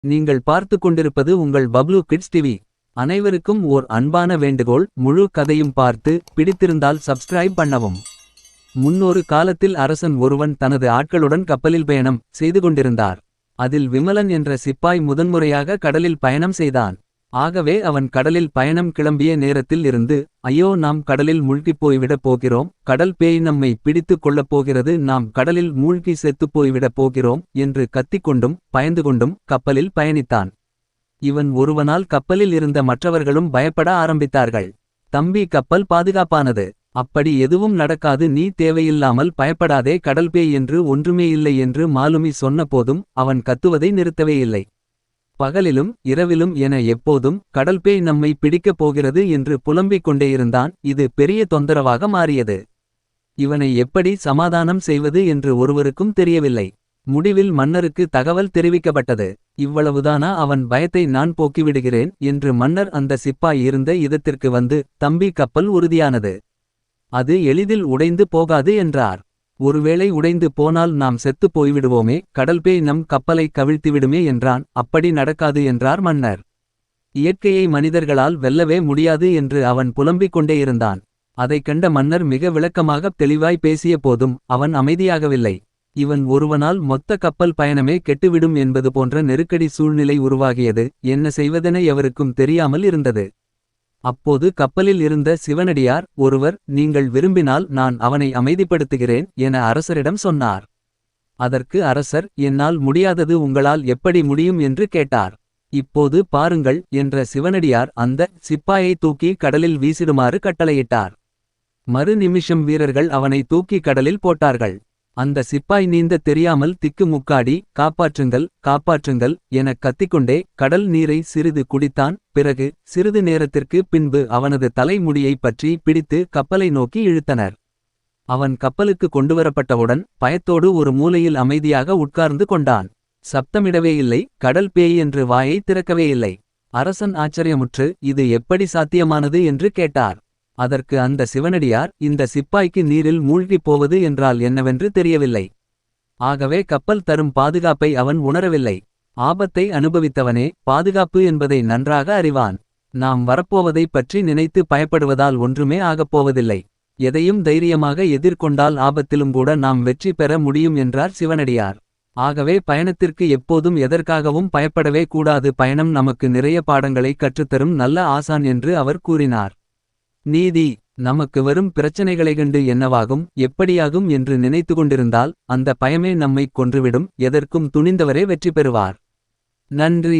நீங்கள் பார்த்துக் கொண்டிருப்பது உங்கள் பப்ளூ கிட்ஸ் டிவி. அனைவருக்கும் ஓர் அன்பான வேண்டுகோள். முழு கதையும் பார்த்து பிடித்திருந்தால் சப்ஸ்கிரைப் பண்ணவும். முன்னொரு காலத்தில் அரசன் ஒருவன் தனது ஆட்களுடன் கப்பலில் பயணம் செய்து கொண்டிருந்தார். அதில் விமலன் என்ற சிப்பாய் முதன்முறையாக கடலில் பயணம் செய்தான். ஆகவே அவன் கடலில் பயணம் கிளம்பிய நேரத்தில் இருந்து, ஐயோ, நாம் கடலில் மூழ்கிப் போய்விடப் போகிறோம். கடல் பேய் நம்மை பிடித்துக் கொள்ளப் போகிறது. நாம் கடலில் மூழ்கி செத்துப் போய்விடப் போகிறோம் என்று கத்திக்கொண்டும் பயந்துகொண்டும் கப்பலில் பயணித்தான். இவன் ஒருவனால் கப்பலில் இருந்த மற்றவர்களும் பயப்பட ஆரம்பித்தார்கள். தம்பி, கப்பல் பாதுகாப்பானது. அப்படி எதுவும் நடக்காது. நீ தேவையில்லாமல் பயப்படாதே. கடல் பேய் என்று ஒன்றுமே இல்லை என்று மாலுமி சொன்ன போதும் அவன் கத்துவதை நிறுத்தவே இல்லை. பகலிலும் இரவிலும் என எப்போதும் கடல் பேய் நம்மை பிடிக்கப் போகிறது என்று புலம்பிக் கொண்டேயிருந்தான். இது பெரிய தொந்தரவாக மாறியது. இவனை எப்படி சமாதானம் செய்வது என்று ஒருவருக்கும் தெரியவில்லை. முடிவில் மன்னருக்கு தகவல் தெரிவிக்கப்பட்டது. இவ்வளவுதானா? அவன் பயத்தை நான் போக்கிவிடுகிறேன் என்று மன்னர் அந்த சிப்பாய் இருந்த இடத்திற்கு வந்து, தம்பி, கப்பல் உறுதியானது. அது எளிதில் உடைந்து போகாது என்றார். ஒருவேளை உடைந்து போனால் நாம் செத்துப் போய்விடுவோமே. கடல் பேய் நம் கப்பலை கவிழ்த்திவிடுமே என்றான். அப்படி நடக்காது என்றார் மன்னர். இயற்கையை மனிதர்களால் வெல்லவே முடியாது என்று அவன் புலம்பிக் கொண்டேயிருந்தான். அதைக் கண்ட மன்னர் மிக விளக்கமாகத் தெளிவாய் பேசிய போதும் அவன் அமைதியாகவில்லை. இவன் ஒருவனால் மொத்த கப்பல் பயணமே கெட்டுவிடும் என்பது போன்ற நெருக்கடி சூழ்நிலை உருவாகியது. என்ன செய்வதென எவருக்கும் தெரியாமல் இருந்தது. அப்போது கப்பலில் இருந்த சிவனடியார் ஒருவர், நீங்கள் விரும்பினால் நான் அவனை அமைதிப்படுத்துகிறேன் என அரசரிடம் சொன்னார். அதற்கு அரசர், என்னால் முடியாதது உங்களால் எப்படி முடியும் என்று கேட்டார். இப்போது பாருங்கள் என்ற சிவனடியார் அந்த சிப்பாயை தூக்கி கடலில் வீசிடுமாறு கட்டளையிட்டார். மறு நிமிஷம் வீரர்கள் அவனை தூக்கி கடலில் போட்டார்கள். அந்த சிப்பாய் நீந்தத் தெரியாமல் திக்கு முக்காடி, காப்பாற்றுங்கள், காப்பாற்றுங்கள் எனக் கத்திக்கொண்டே கடல் நீரை சிறிது குடித்தான். பிறகு சிறிது நேரத்திற்கு பின்பு அவனது தலைமுடியைப் பற்றி பிடித்து கப்பலை நோக்கி இழுத்தனர். அவன் கப்பலுக்கு கொண்டுவரப்பட்டவுடன் பயத்தோடு ஒரு மூலையில் அமைதியாக உட்கார்ந்து கொண்டான். சப்தமிடவே இல்லை. கடல் பேய் என்று வாயை திறக்கவே இல்லை. அரசன் ஆச்சரியமுற்று, இது எப்படி சாத்தியமானது என்று கேட்டார். அதற்கு அந்த சிவனடியார், இந்த சிப்பாய்க்கு நீரில் மூழ்கிப் போவது என்றால் என்னவென்று தெரியவில்லை. ஆகவே கப்பல் தரும் பாதுகாப்பை அவன் உணரவில்லை. ஆபத்தை அனுபவித்தவனே பாதுகாப்பு என்பதை நன்றாக அறிவான். நாம் வரப்போவதைப் பற்றி நினைத்து பயப்படுவதால் ஒன்றுமே ஆகப்போவதில்லை. எதையும் தைரியமாக எதிர்கொண்டால் ஆபத்திலும் கூட நாம் வெற்றி பெற முடியும் என்றார் சிவனடியார். ஆகவே பயணத்திற்கு எப்போதும் எதற்காகவும் பயப்படவே கூடாது. பயணம் நமக்கு நிறைய பாடங்களை கற்றுத்தரும் நல்ல ஆசான் என்று அவர் கூறினார். நீதி: நமக்கு வரும் பிரச்சனைகளைக் கண்டு என்னவாகும், எப்படியாகும் என்று நினைத்து கொண்டிருந்தால் அந்த பயமே நம்மைக் கொன்றுவிடும். எதற்கும் துணிந்தவரே வெற்றி பெறுவார். நன்றி.